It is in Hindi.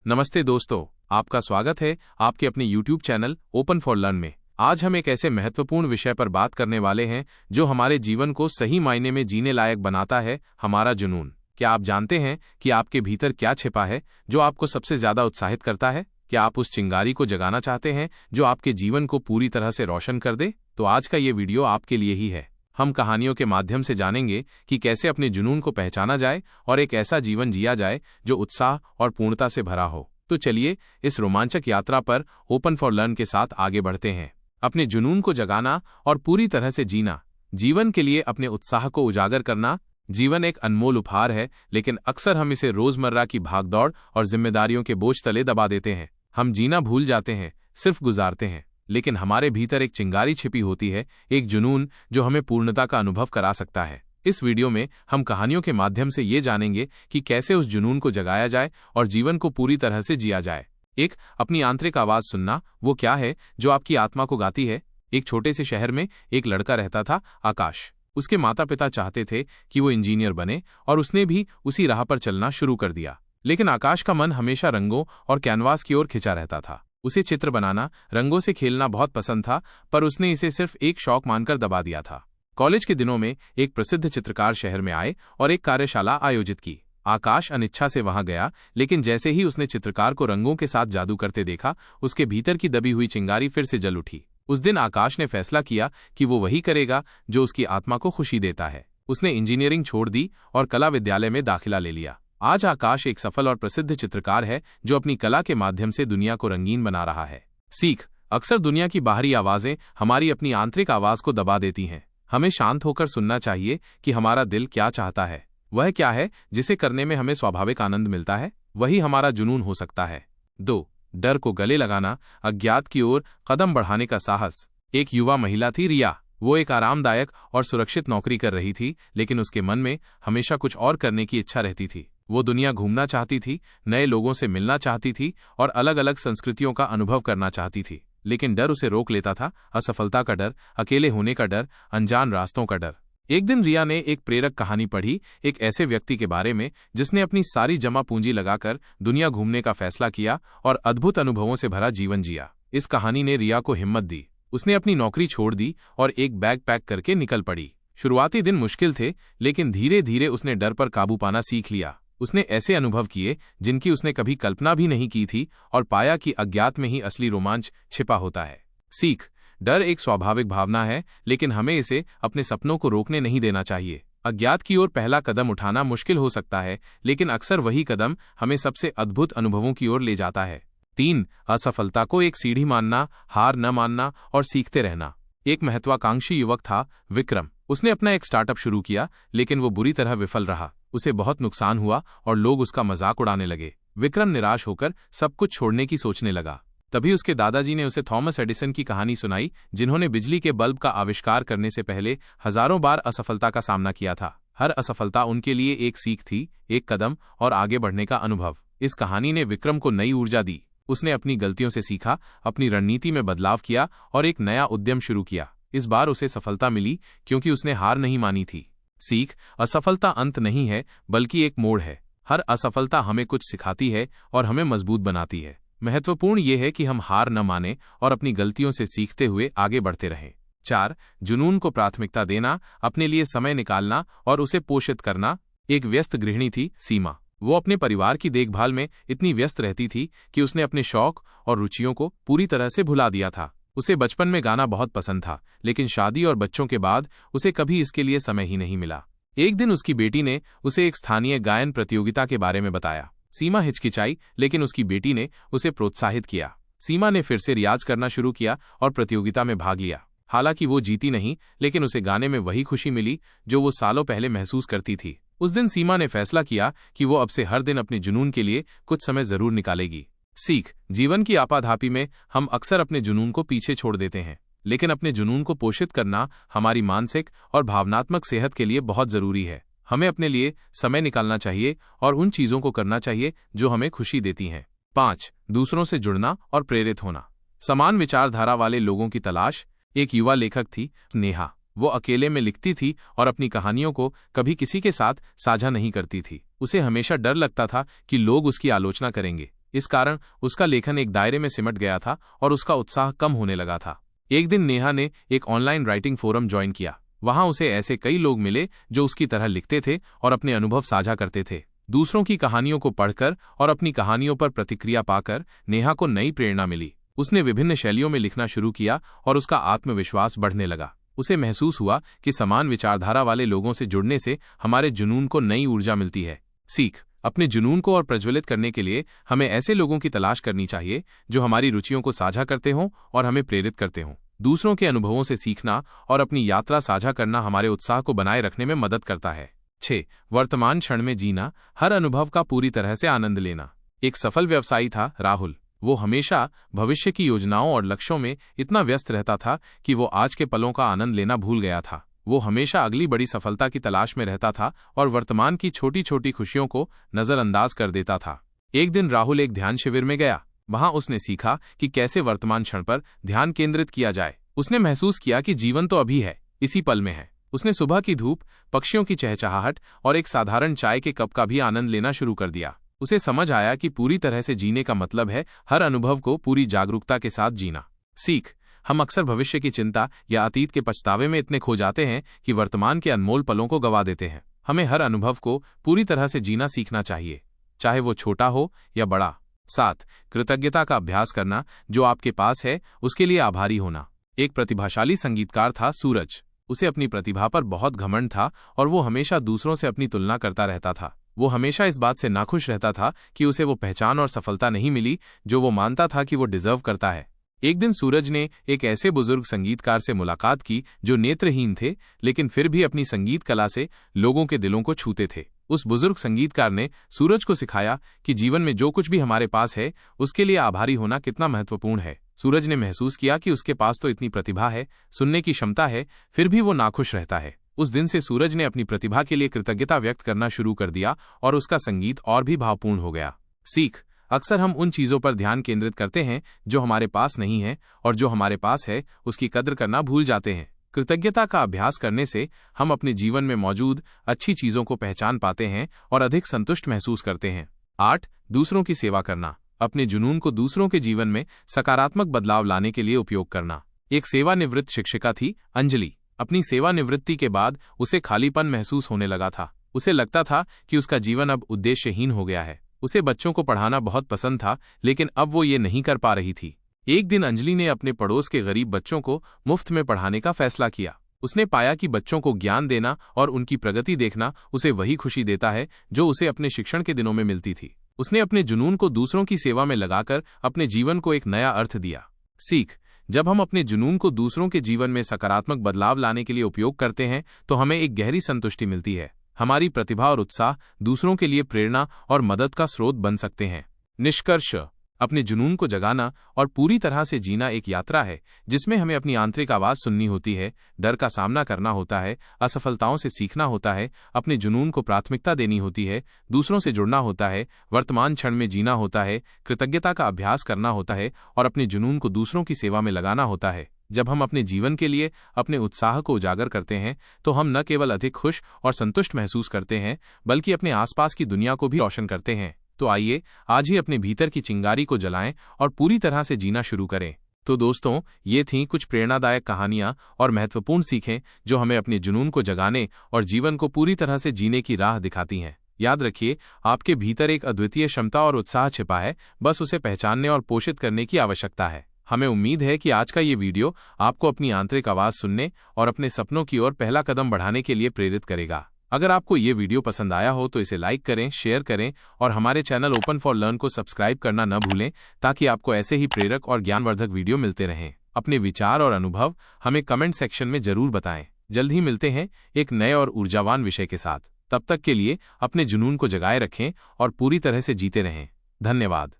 नमस्ते दोस्तों, आपका स्वागत है आपके अपने YouTube channel open for learn में। आज हम एक ऐसे महत्वपूर्ण विषय पर बात करने वाले हैं जो हमारे जीवन को सही मायने में जीने लायक बनाता है, हमारा जुनून। क्या आप जानते हैं कि आपके भीतर क्या छिपा है जो आपको सबसे ज्यादा उत्साहित करता है? क्या आप उस चिंगारी को जगाना चाहते हैं जो आपके जीवन को पूरी तरह से रोशन कर दे? तो आज का ये वीडियो आपके लिए ही है। हम कहानियों के माध्यम से जानेंगे कि कैसे अपने जुनून को पहचाना जाए और एक ऐसा जीवन जिया जाए जो उत्साह और पूर्णता से भरा हो। तो चलिए इस रोमांचक यात्रा पर ओपन फॉर लर्न के साथ आगे बढ़ते हैं। अपने जुनून को जगाना और पूरी तरह से जीना, जीवन के लिए अपने उत्साह को उजागर करना। जीवन एक अनमोल उपहार है, लेकिन अक्सर हम इसे रोजमर्रा की भागदौड़ और जिम्मेदारियों के बोझ तले दबा देते हैं। हम जीना भूल जाते हैं, सिर्फ गुजारते हैं। लेकिन हमारे भीतर एक चिंगारी छिपी होती है, एक जुनून जो हमें पूर्णता का अनुभव करा सकता है। इस वीडियो में हम कहानियों के माध्यम से ये जानेंगे कि कैसे उस जुनून को जगाया जाए और जीवन को पूरी तरह से जिया जाए। एक, अपनी आंतरिक आवाज सुनना। वो क्या है जो आपकी आत्मा को गाती है? एक छोटे से शहर में एक लड़का रहता था, आकाश। उसके माता पिता चाहते थे कि वो इंजीनियर बने और उसने भी उसी राह पर चलना शुरू कर दिया। लेकिन आकाश का मन हमेशा रंगों और कैनवास की ओर खिंचा रहता था। उसे चित्र बनाना, रंगों से खेलना बहुत पसंद था, पर उसने इसे सिर्फ एक शौक मानकर दबा दिया था। कॉलेज के दिनों में एक प्रसिद्ध चित्रकार शहर में आए और एक कार्यशाला आयोजित की। आकाश अनिच्छा से वहां गया, लेकिन जैसे ही उसने चित्रकार को रंगों के साथ जादू करते देखा, उसके भीतर की दबी हुई चिंगारी फिर से जल उठी। उस दिन आकाश ने फैसला किया कि वो वही करेगा जो उसकी आत्मा को खुशी देता है। उसने इंजीनियरिंग छोड़ दी और कला विद्यालय में दाखिला ले लिया। आज आकाश एक सफल और प्रसिद्ध चित्रकार है जो अपनी कला के माध्यम से दुनिया को रंगीन बना रहा है। सीख, अक्सर दुनिया की बाहरी आवाजें हमारी अपनी आंतरिक आवाज को दबा देती हैं। हमें शांत होकर सुनना चाहिए कि हमारा दिल क्या चाहता है। वह क्या है जिसे करने में हमें स्वाभाविक आनंद मिलता है? वही हमारा जुनून हो सकता है। 2, डर को गले लगाना, अज्ञात की ओर कदम बढ़ाने का साहस। एक युवा महिला थी, रिया। वो एक आरामदायक और सुरक्षित नौकरी कर रही थी, लेकिन उसके मन में हमेशा कुछ और करने की इच्छा रहती थी। वो दुनिया घूमना चाहती थी, नए लोगों से मिलना चाहती थी और अलग अलग संस्कृतियों का अनुभव करना चाहती थी। लेकिन डर उसे रोक लेता था। असफलता का डर, अकेले होने का डर, अनजान रास्तों का डर। एक दिन रिया ने एक प्रेरक कहानी पढ़ी, एक ऐसे व्यक्ति के बारे में जिसने अपनी सारी जमा पूंजी लगाकर दुनिया घूमने का फैसला किया और अद्भुत अनुभवों से भरा जीवन जिया। इस कहानी ने रिया को हिम्मत दी। उसने अपनी नौकरी छोड़ दी और एक बैग पैक करके निकल पड़ी। शुरुआती दिन मुश्किल थे, लेकिन धीरे धीरे उसने डर पर काबू पाना सीख लिया। उसने ऐसे अनुभव किए जिनकी उसने कभी कल्पना भी नहीं की थी और पाया कि अज्ञात में ही असली रोमांच छिपा होता है। सीख, डर एक स्वाभाविक भावना है, लेकिन हमें इसे अपने सपनों को रोकने नहीं देना चाहिए। अज्ञात की ओर पहला कदम उठाना मुश्किल हो सकता है, लेकिन अक्सर वही कदम हमें सबसे अद्भुत अनुभवों की ओर ले जाता है। 3, असफलता को एक सीढ़ी मानना, हार न मानना और सीखते रहना। एक महत्वाकांक्षी युवक था, विक्रम। उसने अपना एक स्टार्टअप शुरू किया, लेकिन वो बुरी तरह विफल रहा। उसे बहुत नुकसान हुआ और लोग उसका मजाक उड़ाने लगे। विक्रम निराश होकर सब कुछ छोड़ने की सोचने लगा। तभी उसके दादाजी ने उसे थॉमस एडिसन की कहानी सुनाई, जिन्होंने बिजली के बल्ब का आविष्कार करने से पहले हजारों बार असफलता का सामना किया था। हर असफलता उनके लिए एक सीख थी, एक कदम और आगे बढ़ने का अनुभव। इस कहानी ने विक्रम को नई ऊर्जा दी। उसने अपनी गलतियों से सीखा, अपनी रणनीति में बदलाव किया और एक नया उद्यम शुरू किया। इस बार उसे सफलता मिली क्योंकि उसने हार नहीं मानी थी। सीख, असफलता अंत नहीं है, बल्कि एक मोड़ है। हर असफलता हमें कुछ सिखाती है और हमें मजबूत बनाती है। महत्वपूर्ण यह है कि हम हार न माने और अपनी गलतियों से सीखते हुए आगे बढ़ते रहें। 4, जुनून को प्राथमिकता देना, अपने लिए समय निकालना और उसे पोषित करना। एक व्यस्त गृहिणी थी, सीमा। वो अपने परिवार की देखभाल में इतनी व्यस्त रहती थी कि उसने अपने शौक और रुचियों को पूरी तरह से भुला दिया था। उसे बचपन में गाना बहुत पसंद था, लेकिन शादी और बच्चों के बाद उसे कभी इसके लिए समय ही नहीं मिला। एक दिन उसकी बेटी ने उसे एक स्थानीय गायन प्रतियोगिता के बारे में बताया। सीमा हिचकिचाई, लेकिन उसकी बेटी ने उसे प्रोत्साहित किया। सीमा ने फिर से रियाज करना शुरू किया और प्रतियोगिता में भाग लिया। हालांकि वो जीती नहीं, लेकिन उसे गाने में वही खुशी मिली जो वो सालों पहले महसूस करती थी। उस दिन सीमा ने फैसला किया कि वो अब से हर दिन अपने जुनून के लिए कुछ समय जरूर निकालेगी। सीख, जीवन की आपाधापी में हम अक्सर अपने जुनून को पीछे छोड़ देते हैं, लेकिन अपने जुनून को पोषित करना हमारी मानसिक और भावनात्मक सेहत के लिए बहुत जरूरी है। हमें अपने लिए समय निकालना चाहिए और उन चीजों को करना चाहिए जो हमें खुशी देती हैं। 5, दूसरों से जुड़ना और प्रेरित होना। समान विचारधारा वाले लोगों की तलाश। एक युवा लेखक थी, नेहा। वो अकेले में लिखती थी और अपनी कहानियों को कभी किसी के साथ साझा नहीं करती थी। उसे हमेशा डर लगता था कि लोग उसकी आलोचना करेंगे। इस कारण उसका लेखन एक दायरे में सिमट गया था और उसका उत्साह कम होने लगा था। एक दिन नेहा ने एक ऑनलाइन राइटिंग फोरम ज्वाइन किया। वहां उसे ऐसे कई लोग मिले जो उसकी तरह लिखते थे और अपने अनुभव साझा करते थे। दूसरों की कहानियों को पढ़कर और अपनी कहानियों पर प्रतिक्रिया पाकर नेहा को नई प्रेरणा मिली। उसने विभिन्न शैलियों में लिखना शुरू किया और उसका आत्मविश्वास बढ़ने लगा। उसे महसूस हुआ कि समान विचारधारा वाले लोगों से जुड़ने से हमारे जुनून को नई ऊर्जा मिलती है। सीख: अपने जुनून को और प्रज्वलित करने के लिए हमें ऐसे लोगों की तलाश करनी चाहिए जो हमारी रुचियों को साझा करते हों और हमें प्रेरित करते हों। दूसरों के अनुभवों से सीखना और अपनी यात्रा साझा करना हमारे उत्साह को बनाए रखने में मदद करता है। 6. वर्तमान क्षण में जीना, हर अनुभव का पूरी तरह से आनंद लेना। एक सफल व्यवसायी था राहुल। वो हमेशा भविष्य की योजनाओं और लक्ष्यों में इतना व्यस्त रहता था कि वो आज के पलों का आनंद लेना भूल गया था। वो हमेशा अगली बड़ी सफलता की तलाश में रहता था और वर्तमान की छोटी छोटी खुशियों को नजरअंदाज कर देता था। एक दिन राहुल एक ध्यान शिविर में गया। वहां उसने सीखा कि कैसे वर्तमान क्षण पर ध्यान केंद्रित किया जाए। उसने महसूस किया कि जीवन तो अभी है, इसी पल में है। उसने सुबह की धूप, पक्षियों की चहचहाहट और एक साधारण चाय के कप का भी आनंद लेना शुरू कर दिया। उसे समझ आया कि पूरी तरह से जीने का मतलब है हर अनुभव को पूरी जागरूकता के साथ जीना। सीख: हम अक्सर भविष्य की चिंता या अतीत के पछतावे में इतने खो जाते हैं कि वर्तमान के अनमोल पलों को गवा देते हैं। हमें हर अनुभव को पूरी तरह से जीना सीखना चाहिए, चाहे वो छोटा हो या बड़ा। 7. कृतज्ञता का अभ्यास करना, जो आपके पास है उसके लिए आभारी होना। एक प्रतिभाशाली संगीतकार था सूरज। उसे अपनी प्रतिभा पर बहुत घमंड था और वो हमेशा दूसरों से अपनी तुलना करता रहता था। वो हमेशा इस बात से नाखुश रहता था कि उसे वो पहचान और सफलता नहीं मिली जो वो मानता था कि वो डिजर्व करता है। एक दिन सूरज ने एक ऐसे बुजुर्ग संगीतकार से मुलाकात की जो नेत्रहीन थे लेकिन फिर भी अपनी संगीत कला से लोगों के दिलों को छूते थे। उस बुजुर्ग संगीतकार ने सूरज को सिखाया कि जीवन में जो कुछ भी हमारे पास है उसके लिए आभारी होना कितना महत्वपूर्ण है। सूरज ने महसूस किया कि उसके पास तो इतनी प्रतिभा है, सुनने की क्षमता है, फिर भी वो नाखुश रहता है। उस दिन से सूरज ने अपनी प्रतिभा के लिए कृतज्ञता व्यक्त करना शुरू कर दिया और उसका संगीत और भी भावपूर्ण हो गया। सीख: अक्सर हम उन चीजों पर ध्यान केंद्रित करते हैं जो हमारे पास नहीं है और जो हमारे पास है उसकी कद्र करना भूल जाते हैं। कृतज्ञता का अभ्यास करने से हम अपने जीवन में मौजूद अच्छी चीजों को पहचान पाते हैं और अधिक संतुष्ट महसूस करते हैं। 8. दूसरों की सेवा करना, अपने जुनून को दूसरों के जीवन में सकारात्मक बदलाव लाने के लिए उपयोग करना। एक सेवानिवृत्त शिक्षिका थी अंजलि। अपनी सेवानिवृत्ति के बाद उसे खालीपन महसूस होने लगा था। उसे लगता था कि उसका जीवन अब उद्देश्यहीन हो गया है। उसे बच्चों को पढ़ाना बहुत पसंद था लेकिन अब वो ये नहीं कर पा रही थी। एक दिन अंजलि ने अपने पड़ोस के गरीब बच्चों को मुफ्त में पढ़ाने का फैसला किया। उसने पाया कि बच्चों को ज्ञान देना और उनकी प्रगति देखना उसे वही खुशी देता है जो उसे अपने शिक्षण के दिनों में मिलती थी। उसने अपने जुनून को दूसरों की सेवा में लगाकर अपने जीवन को एक नया अर्थ दिया। सीख: जब हम अपने जुनून को दूसरों के जीवन में सकारात्मक बदलाव लाने के लिए उपयोग करते हैं तो हमें एक गहरी संतुष्टि मिलती है। हमारी प्रतिभा और उत्साह दूसरों के लिए प्रेरणा और मदद का स्रोत बन सकते हैं। निष्कर्ष: अपने जुनून को जगाना और पूरी तरह से जीना एक यात्रा है जिसमें हमें अपनी आंतरिक आवाज सुननी होती है, डर का सामना करना होता है, असफलताओं से सीखना होता है, अपने जुनून को प्राथमिकता देनी होती है, दूसरों से जुड़ना होता है, वर्तमान क्षण में जीना होता है, कृतज्ञता का अभ्यास करना होता है और अपने जुनून को दूसरों की सेवा में लगाना होता है। जब हम अपने जीवन के लिए अपने उत्साह को उजागर करते हैं तो हम न केवल अधिक खुश और संतुष्ट महसूस करते हैं बल्कि अपने आसपास की दुनिया को भी रोशन करते हैं। तो आइए आज ही अपने भीतर की चिंगारी को जलाएं और पूरी तरह से जीना शुरू करें। तो दोस्तों, ये थीं कुछ प्रेरणादायक कहानियां और महत्वपूर्ण सीखें जो हमें अपने जुनून को जगाने और जीवन को पूरी तरह से जीने की राह दिखाती हैं। याद रखिए, आपके भीतर एक अद्वितीय क्षमता और उत्साह छिपा है, बस उसे पहचानने और पोषित करने की आवश्यकता है। हमें उम्मीद है कि आज का ये वीडियो आपको अपनी आंतरिक आवाज सुनने और अपने सपनों की ओर पहला कदम बढ़ाने के लिए प्रेरित करेगा। अगर आपको ये वीडियो पसंद आया हो तो इसे लाइक करें, शेयर करें और हमारे चैनल ओपन फॉर लर्न को सब्सक्राइब करना न भूलें ताकि आपको ऐसे ही प्रेरक और ज्ञानवर्धक वीडियो मिलते रहें। अपने विचार और अनुभव हमें कमेंट सेक्शन में जरूर बताएं। जल्द ही मिलते हैं एक नए और ऊर्जावान विषय के साथ। तब तक के लिए अपने जुनून को जगाए रखें और पूरी तरह से जीते रहें। धन्यवाद।